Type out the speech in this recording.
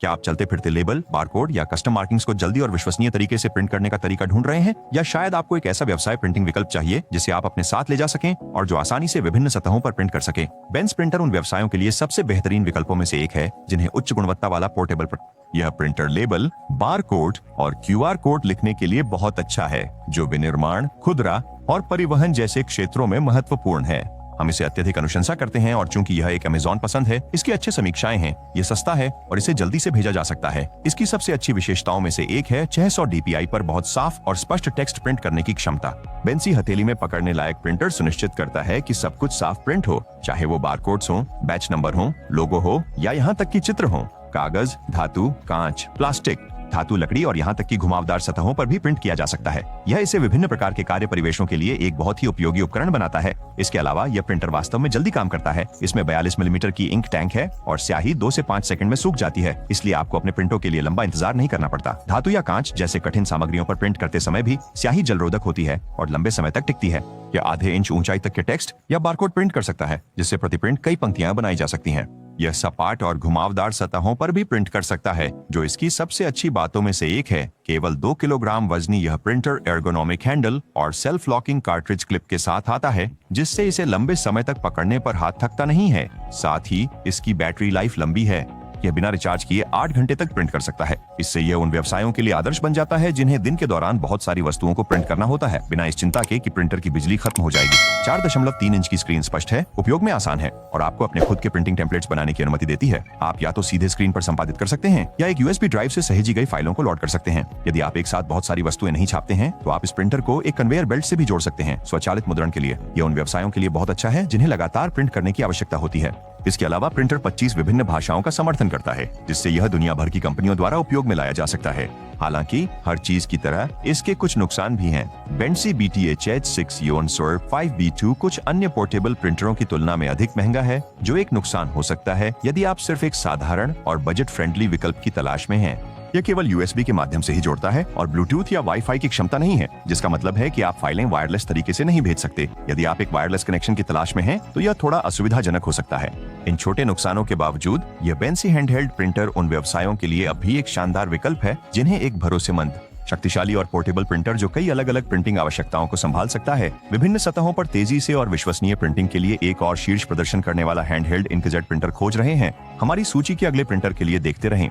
क्या आप चलते फिरते लेबल, बारकोड या कस्टम मार्किंग्स को जल्दी और विश्वसनीय तरीके से प्रिंट करने का तरीका ढूंढ रहे हैं? या शायद आपको एक ऐसा व्यवसाय प्रिंटिंग विकल्प चाहिए जिसे आप अपने साथ ले जा सकें और जो आसानी से विभिन्न सतहों पर प्रिंट कर सके। बेंस प्रिंटर उन व्यवसायों के लिए सबसे बेहतरीन विकल्पों में से एक है जिन्हें उच्च गुणवत्ता वाला पोर्टेबल यह प्रिंटर लेबल, बारकोड और क्यूआर कोड लिखने के लिए बहुत अच्छा है, जो विनिर्माण, खुदरा और परिवहन जैसे क्षेत्रों में महत्वपूर्ण है। हम इसे अत्यधिक अनुशंसा करते हैं और चूंकि यह एक अमेज़न पसंद है, इसकी अच्छे समीक्षाएं हैं, यह सस्ता है और इसे जल्दी से भेजा जा सकता है। इसकी सबसे अच्छी विशेषताओं में से एक है 600 DPI पर बहुत साफ और स्पष्ट टेक्स्ट प्रिंट करने की क्षमता। बेंसी हथेली में पकड़ने लायक प्रिंटर सुनिश्चित करता है कि सब कुछ साफ प्रिंट हो, चाहे वो बारकोड्स हो, बैच नंबर हो, लोगो हो या यहाँ तक कि चित्र हो। कागज, धातु, कांच, प्लास्टिक, धातु, लकड़ी और यहाँ तक कि घुमावदार सतहों पर भी प्रिंट किया जा सकता है। यह इसे विभिन्न प्रकार के कार्य परिवेशों के लिए एक बहुत ही उपयोगी उपकरण बनाता है। इसके अलावा यह प्रिंटर वास्तव में जल्दी काम करता है। इसमें 42 मिलीमीटर की इंक टैंक है और स्याही 2 से 5 सेकंड में सूख जाती है, इसलिए आपको अपने प्रिंटों के लिए लंबा इंतजार नहीं करना पड़ता। धातु या कांच जैसे कठिन सामग्रियों पर प्रिंट करते समय भी स्याही जलरोधक होती है और लंबे समय तक टिकती है। यह आधे इंच ऊंचाई तक के टेक्स्ट या बारकोड प्रिंट कर सकता है, जिससे प्रति प्रिंट कई पंक्तियां बनाई जा सकती हैं। यह सपाट और घुमावदार सतहों पर भी प्रिंट कर सकता है, जो इसकी सबसे अच्छी बातों में से एक है। केवल 2 किलोग्राम वजनी यह प्रिंटर एर्गोनॉमिक हैंडल और सेल्फ लॉकिंग कार्ट्रिज क्लिप के साथ आता है, जिससे इसे लंबे समय तक पकड़ने पर हाथ थकता नहीं है। साथ ही इसकी बैटरी लाइफ लंबी है। यह बिना रिचार्ज किए 8 घंटे तक प्रिंट कर सकता है। इससे यह उन व्यवसायों के लिए आदर्श बन जाता है जिन्हें दिन के दौरान बहुत सारी वस्तुओं को प्रिंट करना होता है, बिना इस चिंता के कि प्रिंटर की बिजली खत्म हो जाएगी। 4.3 इंच की स्क्रीन स्पष्ट है, उपयोग में आसान है और आपको अपने खुद के प्रिंटिंग टेम्पलेट्स बनाने की अनुमति देती है। आप या तो सीधे स्क्रीन पर संपादित कर सकते हैं या एक USB ड्राइव से सहेजी गई फाइलों को लोड कर सकते हैं। यदि आप एक साथ बहुत सारी वस्तुएं नहीं छापते हैं, तो आप इस प्रिंटर को एक कन्वेयर बेल्ट से भी जोड़ सकते हैं स्वचालित मुद्रण के लिए। यह उन व्यवसायों के लिए बहुत अच्छा है जिन्हें लगातार प्रिंट करने की आवश्यकता होती है। इसके अलावा प्रिंटर 25 विभिन्न भाषाओं का समर्थन करता है, जिससे यह दुनिया भर की कंपनियों द्वारा उपयोग में लाया जा सकता है। हालांकि हर चीज की तरह इसके कुछ नुकसान भी हैं। बेंसी BTH-6 Ion Sur 5B2 कुछ अन्य पोर्टेबल प्रिंटरों की तुलना में अधिक महंगा है, जो एक नुकसान हो सकता है यदि आप सिर्फ एक साधारण और बजट फ्रेंडली विकल्प की तलाश में हैं। यह केवल USB के माध्यम से ही जोड़ता है और ब्लूटूथ या वाईफाई की क्षमता नहीं है, जिसका मतलब है कि आप फाइलें वायरलेस तरीके से नहीं भेज सकते। यदि आप एक वायरलेस कनेक्शन की तलाश में हैं, तो यह थोड़ा असुविधाजनक हो सकता है। इन छोटे नुकसानों के बावजूद यह बेंसी हैंडहेल्ड प्रिंटर उन व्यवसायों के लिए अब भी एक शानदार विकल्प है जिन्हें एक भरोसेमंद, शक्तिशाली और पोर्टेबल प्रिंटर जो कई अलग अलग प्रिंटिंग आवश्यकताओं को संभाल सकता है, विभिन्न सतहों पर तेजी से और विश्वसनीय प्रिंटिंग के लिए एक और शीर्ष प्रदर्शन करने वाला हैंडहेल्ड इंकजेट प्रिंटर खोज रहे हैं। हमारी सूची के अगले प्रिंटर के लिए देखते रहें।